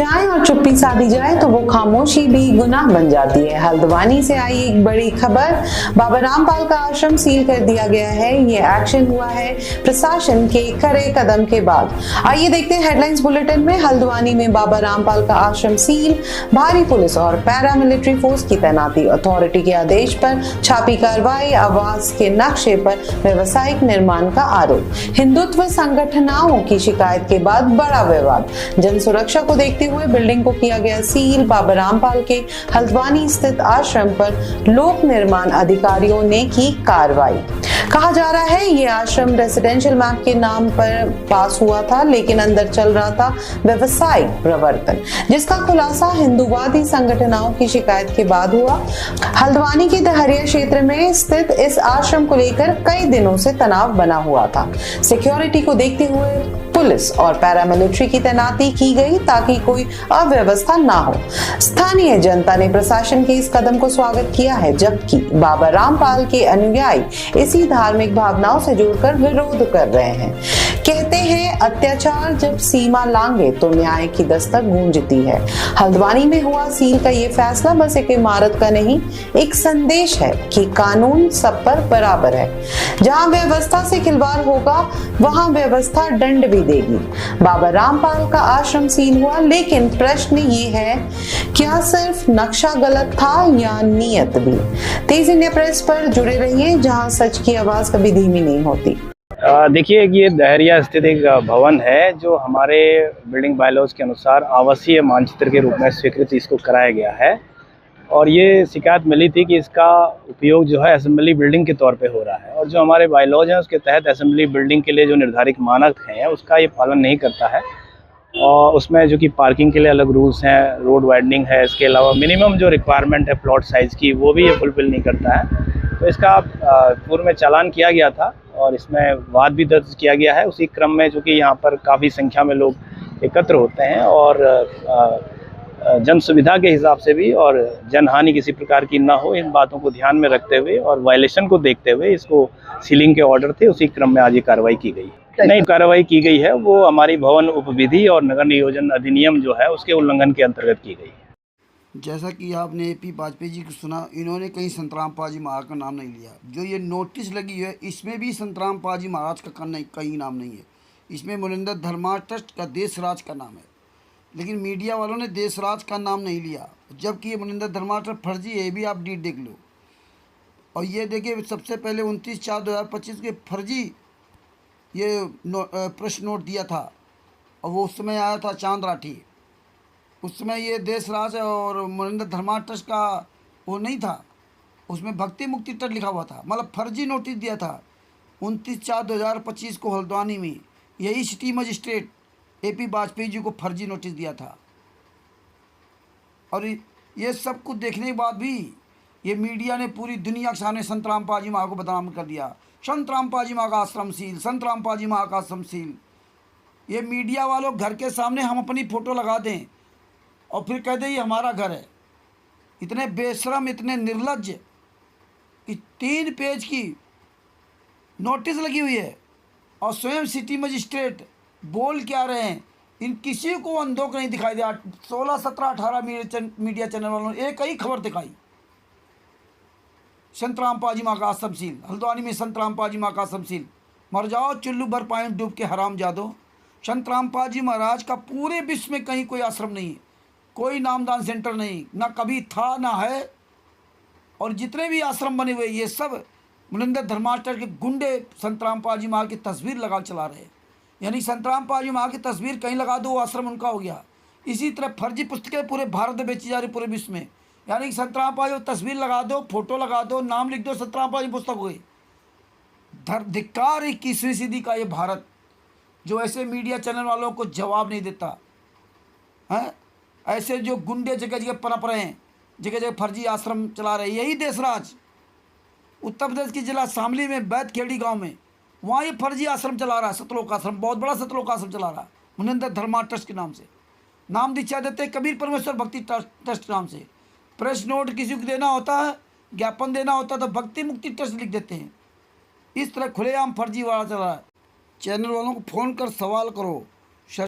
जाएं और चुप्पी साधी जाए तो वो खामोशी भी गुनाह बन जाती है। हल्द्वानी से आई एक बड़ी खबर, बाबा रामपाल का आश्रम सील कर दिया गया है। ये एक्शन हुआ है प्रशासन के कड़े कदम के बाद। आइए देखते हैं हेडलाइंस बुलेटिन में। हल्द्वानी में बाबा रामपाल का आश्रम सील, भारी पुलिस और पैरामिलिट्री फोर्स की तैनाती, अथॉरिटी के आदेश पर छापी कार्रवाई, आवास के नक्शे पर व्यवसायिक निर्माण का आरोप, हिंदुत्व संगठनों की शिकायत के बाद बड़ा विवाद, जन सुरक्षा को देखते हुए बिल्डिंग को किया गया सील। बाबा रामपाल के हल्द्वानी स्थित आश्रम पर लोक निर्माण अधिकारियों ने की कार्रवाई। कहा जा रहा है ये आश्रम रेसिडेंशियल मैप के नाम पर पास हुआ था, लेकिन अंदर चल रहा था व्यवसायिक प्रवर्तन, जिसका खुलासा हिंदूवादी संगठनों की शिकायत के बाद हुआ। हल्द्वानी के दहरिया क्षेत्र में स्थित इस आश्रम को लेकर कई दिनों से तनाव बना हुआ था। सिक्योरिटी को देखते हुए पुलिस और पैरामिलिट्री की तैनाती की गई ताकि कोई अव्यवस्था ना हो। स्थानीय जनता ने प्रशासन के इस कदम को स्वागत किया है, जबकि बाबा रामपाल के अनुयायी इसी धार्मिक भावनाओं से जुड़कर विरोध कर रहे हैं। कहते हैं अत्याचार जब सीमा लांघे तो न्याय की दस्तक गूंजती है। हल्द्वानी में हुआ सील का ये फैसला बस एक इमारत का नहीं, एक संदेश है कि कानून सब पर बराबर है। जहां व्यवस्था से खिलवाड़ होगा वहां व्यवस्था दंड भी देगी। बाबा रामपाल का आश्रम सील हुआ, लेकिन प्रश्न ये है, क्या सिर्फ नक्शा गलत था या नीयत भी? तेज इंडिया प्रेस पर जुड़े रहिए, जहां सच की आवाज कभी धीमी नहीं होती। देखिए, ये दहरिया स्थित एक भवन है जो हमारे बिल्डिंग बायलॉज के अनुसार आवासीय मानचित्र के रूप में स्वीकृत इसको कराया गया है। और ये शिकायत मिली थी कि इसका उपयोग जो है असेंबली बिल्डिंग के तौर पे हो रहा है, और जो हमारे बायलॉज हैं उसके तहत असेंबली बिल्डिंग के लिए जो निर्धारित मानक हैं उसका ये पालन नहीं करता है। और उसमें जो कि पार्किंग के लिए अलग रूल्स हैं, रोड वाइडनिंग है, इसके अलावा मिनिमम जो रिक्वायरमेंट है प्लॉट साइज़ की वो भी ये फुलफिल नहीं करता है। तो इसका पूर्व में चालान किया गया था और इसमें वाद भी दर्ज किया गया है। उसी क्रम में जो कि यहाँ पर काफ़ी संख्या में लोग एकत्र होते हैं और जन सुविधा के हिसाब से भी और जनहानि किसी प्रकार की ना हो, इन बातों को ध्यान में रखते हुए और वायलेशन को देखते हुए इसको सीलिंग के ऑर्डर थे, उसी क्रम में आज ये कार्रवाई की गई। नई कार्रवाई की गई है वो हमारी भवन उपविधि और नगर नियोजन अधिनियम जो है उसके उल्लंघन के अंतर्गत की गई। जैसा कि आपने एपी वाजपेयी जी को सुना, इन्होंने कहीं संतराम पाजी महाराज का नाम नहीं लिया। जो ये नोटिस लगी है इसमें भी संतराम पाजी महाराज का कहीं नाम नहीं है। इसमें मुनिंदर धर्मार्थ ट्रस्ट का देशराज का नाम है, लेकिन मीडिया वालों ने देशराज का नाम नहीं लिया, जबकि ये मुनिंदर धर्मार्थ ट्रस्ट फर्जी है। ये भी आप डेट देख लो। और ये देखिए, सबसे पहले 29/4/2025 के फर्जी ये प्रेस नोट दिया था, और वो उस समय आया था चांद राठी। उस समय ये देशराज और मुनिंदर धर्मार्थ ट्रस्ट का वो नहीं था, उसमें भक्ति मुक्ति ट्रस्ट लिखा हुआ था। मतलब फर्जी नोटिस दिया था 29/4/2025 को हल्द्वानी में। यही city magistrate AP Vajpayee ji को फर्जी नोटिस दिया था। और ये सब कुछ देखने के बाद भी ये मीडिया ने पूरी दुनिया के सामने संत रामपाल जी महाराज को बदनाम कर दिया। संत रामपाल जी महाराज का आश्रम सील, संत रामपाल जी महाराज का आश्रम सील। ये मीडिया वालों घर के सामने हम अपनी फ़ोटो लगा दें और फिर कह दें ये हमारा घर है। इतने बेशरम, इतने निर्लज्ज कि 3 पेज की नोटिस लगी हुई है, और स्वयं सिटी मजिस्ट्रेट बोल क्या रहे हैं, इन किसी को अंधों को नहीं दिखाई दिया। 16, 17, 18 मीडिया चैनल वालों ने एक ही खबर दिखाई, संत रामपाल जी महाराज का आश्रम सील, हल्द्वानी में संत रामपाल जी महाराज का आश्रम सील। मर जाओ चुल्लू भर पानी डूब के हराम जादो। संत रामपाल जी महाराज का पूरे विश्व में कहीं कोई आश्रम नहीं है, कोई नामदान सेंटर नहीं, ना कभी था ना है। और जितने भी आश्रम बने हुए ये सब मुनिंदर धर्मार्थ ट्रस्ट के गुंडे संत रामपाल जी महाराज की तस्वीर लगा चला रहे हैं। यानी संत रामपाल जी महाराज की तस्वीर कहीं लगा दो, वो आश्रम उनका हो गया। इसी तरह फर्जी पुस्तकें पूरे भारत में बेची जा रही, पूरे विश्व में। यानी संत रामपाल जी तस्वीर लगा दो, फोटो लगा दो, नाम लिख दो, संत रामपाल जी पुस्तक हो गई। धिक्कार 21वीं सदी का ये भारत, जो ऐसे मीडिया चैनल वालों को जवाब नहीं देता है। ऐसे जो गुंडे जगह जगह पनप रहे हैं, जगह जगह फर्जी आश्रम चला रहे हैं। यही देशराज उत्तर प्रदेश की जिला शामली में बैतखेड़ी गांव में, वहाँ ये फर्जी आश्रम चला रहा है, सतलोक आश्रम, बहुत बड़ा सतलोक आश्रम चला रहा है मुनिंदर धर्मार्थ ट्रस्ट के नाम से। नाम दीक्षा देते हैं कबीर परमेश्वर भक्ति ट्रस्ट नाम से। प्रेस नोट किसी को देना होता है, ज्ञापन देना होता है तो भक्ति मुक्ति ट्रस्ट लिख देते हैं। इस तरह खुलेआम फर्जी वाला चला रहा है। चैनल वालों को फ़ोन कर सवाल करो